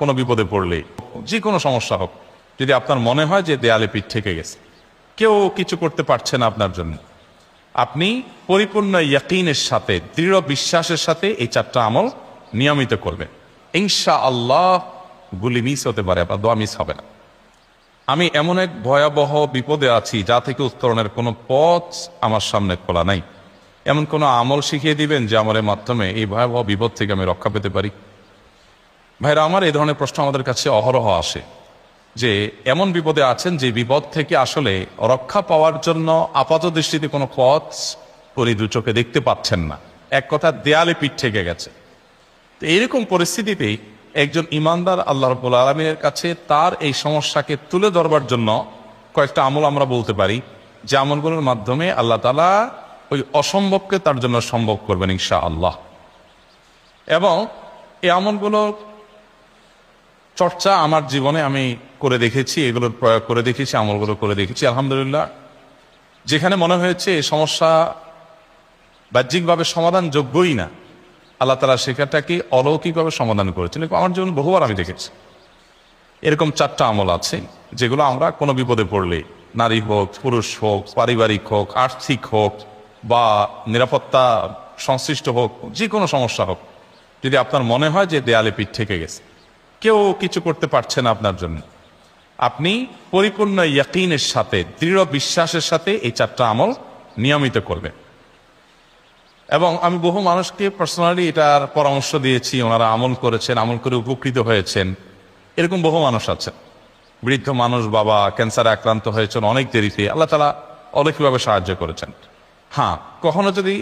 কোনো বিপদে পড়লে, যে কোনো সমস্যা হোক, যদি আপনার মনে হয় যে দেয়ালে পিঠ থেকে গেছে, কেউ কিছু করতে পারছে না আপনার জন্য, আপনি পরিপূর্ণ ইয়াকিনের সাথে, দৃঢ় বিশ্বাসের সাথে এই 4টা আমল নিয়মিত করবেন। ইনশাআল্লাহ গুলি মিস হতে পারে, আপনার দোয়া মিস হবে না। আমি এমন এক ভয়াবহ বিপদে আছি যা থেকে উত্তরণের কোনো পথ আমার সামনে খোলা নাই। এমন কোনো আমল শিখিয়ে দিবেন যে আমলের মাধ্যমে এই ভয়াবহ বিপদ থেকে আমি রক্ষা পেতে পারি। ভাইরা আমার, এই ধরনের প্রশ্ন আমাদের কাছে অহরহ আসে যে এমন বিপদে আছেন যে বিপদ থেকে আসলে রক্ষা পাওয়ার জন্য আপাত দৃষ্টিতে কোনো পথ দু চোখে দেখতে পাচ্ছেন না, এক কথা দেয়ালে পিঠ থেকে গেছে। তো এইরকম পরিস্থিতিতেই একজন ইমানদার আল্লাহ রাব্বুল আলামিনের কাছে তার এই সমস্যাকে তুলে ধরবার জন্য কয়েকটা আমল আমরা বলতে পারি, যে আমলগুলোর মাধ্যমে আল্লাহ তাআলা ওই অসম্ভবকে তার জন্য সম্ভব করবেন ইনশাআল্লাহ। এবং এই আমলগুলো চর্চা আমার জীবনে আমি করে দেখেছি, এগুলোর প্রয়োগ করে দেখেছি, আমলগুলো করে দেখেছি আলহামদুলিল্লাহ। যেখানে মনে হয়েছে এই সমস্যা বাহ্যিকভাবে সমাধানযোগ্যই না, আল্লাহ তাআলা সেখানটাকে অলৌকিকভাবে সমাধান করেছেন। আমার জীবনে বহুবার আমি দেখেছি। এরকম 4টা আমল আছে যেগুলো আমরা কোনো বিপদে পড়লে, নারী হোক, পুরুষ হোক, পারিবারিক হোক, আর্থিক হোক, বা নিরাপত্তা সংশ্লিষ্ট হোক, যে কোনো সমস্যা হোক, যদি আপনার মনে হয় যে দেয়ালে পিঠ থেকে গেছে, কেউ কিছু করতে পারছে না আপনার জন্য, আপনি পরিপূর্ণ ইয়াকিনের সাথে, দৃঢ় বিশ্বাসের সাথে এই 4টা আমল নিয়মিত করবেন। এবং আমি বহু মানুষকে পার্সোনালি এটার পরামর্শ দিয়েছি, ওনারা আমল করেছেন, আমল করে উপকৃত হয়েছেন। এরকম বহু মানুষ আছেন, বৃদ্ধ মানুষ, বাবা ক্যান্সারে আক্রান্ত হয়েছেন অনেক দেরিতে, আল্লাহ তাআলা অলৌকিকভাবে সাহায্য করেছেন। হ্যাঁ, কখনো যদি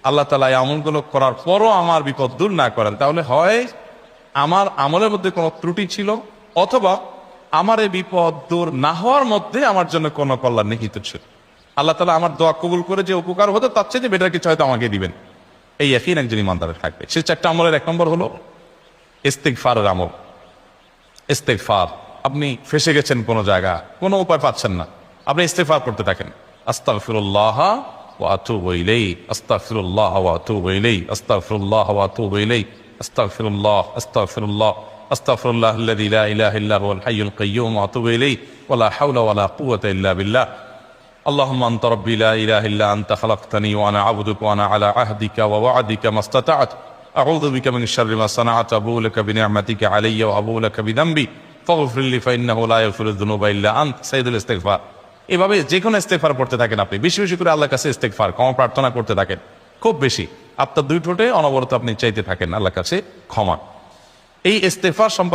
আল্লাহ তাআলা এই আমলগুলো করার পরও আমার বিপদ দূর না করেন, তাহলে হয় আমার আমলের মধ্যে কোনো ত্রুটি ছিল, অথবা আমার এই বিপদ দূর না হওয়ার মধ্যে আমার জন্য কোনো কল্যাণ নিহিত ছিল। আল্লাহ তাআলা আমার দোয়া কবুল করে যে উপকার হতো তার চেয়ে বেটার কিছু হয়তো আমাকে দিবেন, এই ইয়াকিন একজন ইমানদারের থাকবে। সেই 4টা আমলের 1 নম্বর হলো ইস্তিগফারের আমল। ইস্তিগফার, আপনি ফেসে গেছেন কোনো জায়গা, কোনো উপায় পাচ্ছেন না, আপনি ইস্তিগফার করতে থাকেন। আস্তাগফিরুল্লাহ ওয়া আতুবু ইলাইহি, আস্তাগফিরুল্লাহ ওয়া আতুবু ইলাইহি, আস্তাগফিরুল্লাহ ওয়া আতুবু ইলাইহি, আস্তাগফিরুল্লাহ, আস্তাগফিরুল্লাহ, আস্তাগফিরুল্লাহ আল্লাযী লা ইলাহা ইল্লা হুয়াল হাইয়ুল কাইয়্যুম ওয়া আতুবু ইলাইহি ওয়া লা হাওলা ওয়া লা কুওয়াতা ইল্লা বিল্লাহ। আল্লাহুম্মা আনতা রাব্বী লা ইলাহা ইল্লা আনতা খালাকতানি ওয়া আনা আবদুকা ওয়া আনা আলা আহদিকা ওয়া ওয়া'দিকা মাস্তাতা'তু আউযু বিকা মিন শাররি মা সানা'তু আবু'ু লাকা বিনি'মাতিকা আলাইয়া ওয়া আবু'ু লাকা বিযামবি ফাগফির লি ফাইন্নাহু লা ইয়াগফিরুয যুনুবা ইল্লা আনতা সাইয়্যিদুল ইস্তিগফার। এভাবে যে কোনো ইস্তিগফার করতে থাকেন, আপনি বেশি বেশি করে আল্লাহর কাছে ইস্তিগফার, ক্ষমা প্রার্থনা করতে থাকেন, খুব বেশি। আপনার 2 ঠোঁটে অনবরত আপনি চাইতে থাকেন আল্লাহর কাছে ক্ষমা। এই ইস্তিগফার সম্পর্কে